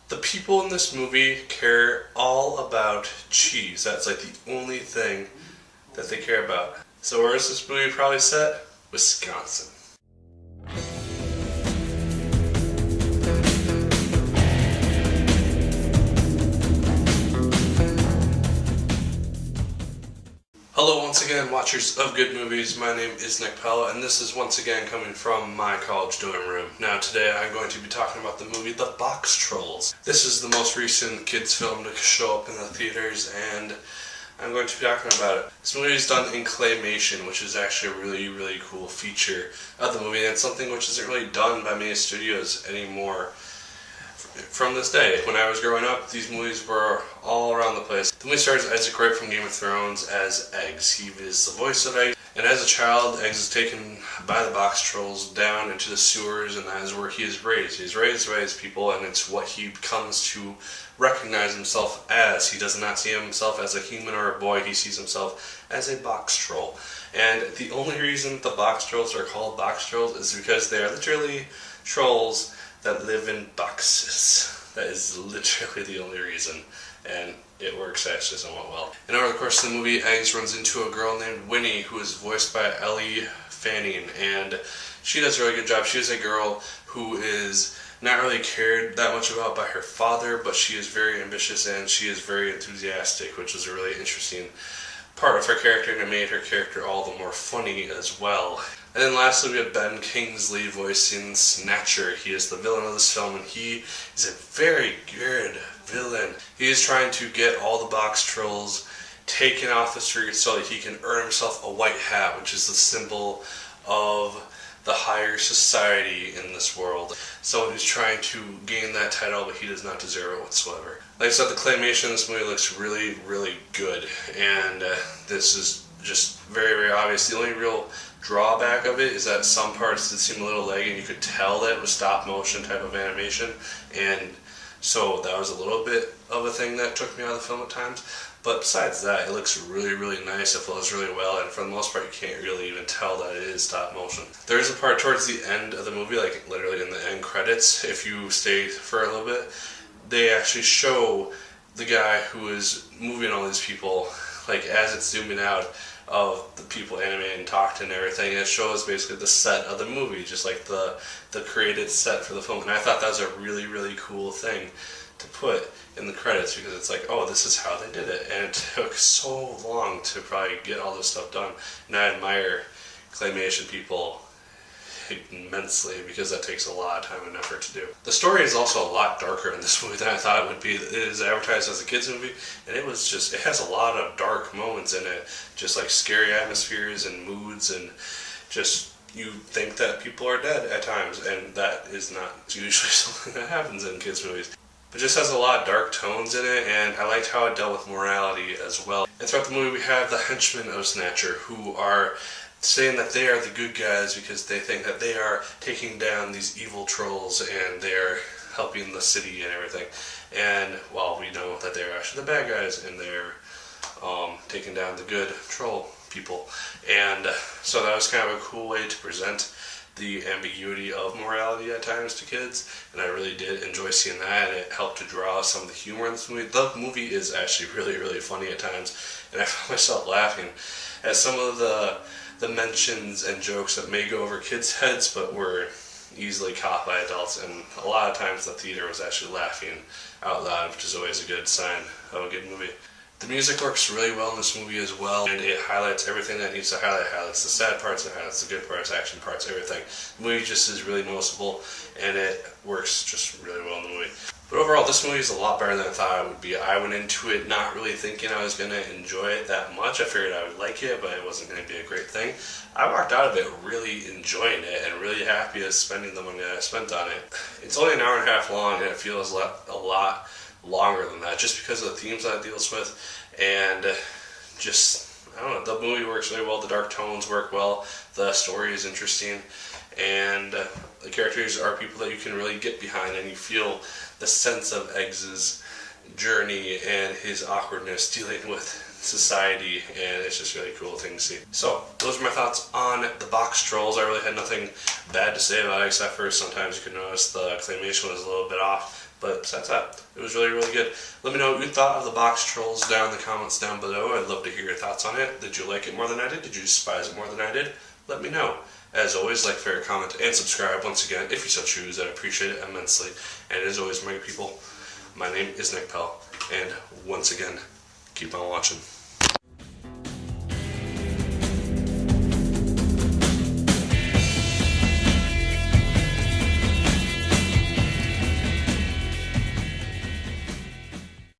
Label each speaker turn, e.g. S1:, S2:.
S1: The people in this movie care all about cheese. That's like the only thing that they care about. So where is this movie probably set? Wisconsin. Hello once again, watchers of good movies. My name is Nick Pell, and this is once again coming from my college dorm room. Now today I'm going to be talking about the movie The Boxtrolls. This is the most recent kids film to show up in the theaters, and I'm going to be talking about it. This movie is done in claymation, which is actually a really cool feature of the movie, and it's something which isn't really done by many studios anymore. From this day, when I was growing up, these movies were all around the place. The movie stars Isaac Wright from Game of Thrones as Eggs. He is the voice of Eggs, and as a child, Eggs is taken by the Boxtrolls down into the sewers, and that is where he is raised. He's raised by his people, and it's what he comes to recognize himself as. He does not see himself as a human or a boy, he sees himself as a Boxtroll. And the only reason the Boxtrolls are called Boxtrolls is because they are literally trolls that live in boxes. That is literally the only reason, and it works actually somewhat well. And over the course of the movie, Eggs runs into a girl named Winnie, who is voiced by Ellie Fanning, and she does a really good job. She is a girl who is not really cared that much about by her father, but she is very ambitious and she is very enthusiastic, which is a really interesting part of her character, and it made her character all the more funny as well. And then lastly, we have Ben Kingsley voicing Snatcher. He is the villain of this film, and he is a very good villain. He is trying to get all the Boxtrolls taken off the streets so that he can earn himself a white hat, which is the symbol of the higher society in this world. Someone who's trying to gain that title, but he does not deserve it whatsoever. Like I said, the claymation in this movie looks really good, and this is just very obvious. The only real drawback of it is that some parts did seem a little laggy, and you could tell that it was stop motion type of animation, and so that was a little bit of a thing that took me out of the film at times. But besides that, it looks really nice. It flows really well, and for the most part, you can't really even tell that it is stop motion. There is a part towards the end of the movie, like literally in the end credits, if you stay for a little bit, they actually show the guy who is moving all these people, like as it's zooming out of the people animated and talked and everything, and it shows basically the set of the movie, just like the created set for the film. And I thought that was a really cool thing to put in the credits, because it's like, oh, this is how they did it, and it took so long to probably get all this stuff done. And I admire claymation people immensely, because that takes a lot of time and effort to do. The story is also a lot darker in this movie than I thought it would be. It is advertised as a kids movie, and it has a lot of dark moments in it, just like scary atmospheres and moods, and just you think that people are dead at times, and that is not usually something that happens in kids movies. But just has a lot of dark tones in it, and I liked how it dealt with morality as well. And throughout the movie, we have the henchmen of Snatcher, who are saying that they are the good guys because they think that they are taking down these evil trolls and they're helping the city and everything. And while we know that they're actually the bad guys, and they're taking down the good troll people. And so that was kind of a cool way to present the ambiguity of morality at times to kids, and I really did enjoy seeing that, and it helped to draw some of the humor in this movie. The movie is actually really funny at times, and I found myself laughing at some of the mentions and jokes that may go over kids' heads but were easily caught by adults, and a lot of times the theater was actually laughing out loud, which is always a good sign of a good movie. The music works really well in this movie as well, and it highlights everything that needs to highlight. It highlights the sad parts, it highlights the good parts, action parts, everything. The movie just is really noticeable, and it works just really well in the movie. But overall, this movie is a lot better than I thought it would be. I went into it not really thinking I was going to enjoy it that much. I figured I would like it, but it wasn't going to be a great thing. I walked out of it really enjoying it and really happy as spending the money that I spent on it. It's only an hour and a half long, and it feels a lot longer than that, just because of the themes that it deals with, and just, I don't know, the movie works really well, the dark tones work well, the story is interesting, and the characters are people that you can really get behind, and you feel the sense of Eggs' journey and his awkwardness dealing with society, and it's just a really cool thing to see. So, those are my thoughts on the Boxtrolls. I really had nothing bad to say about it, except for sometimes you could notice the claymation was a little bit off. But besides that, it was really, really good. Let me know what you thought of the Boxtrolls down in the comments down below. I'd love to hear your thoughts on it. Did you like it more than I did? Did you despise it more than I did? Let me know. As always, like, favorite, comment, and subscribe once again, if you so choose. I'd appreciate it immensely. And as always, my people, my name is Nick Pell. And once again, keep on watching.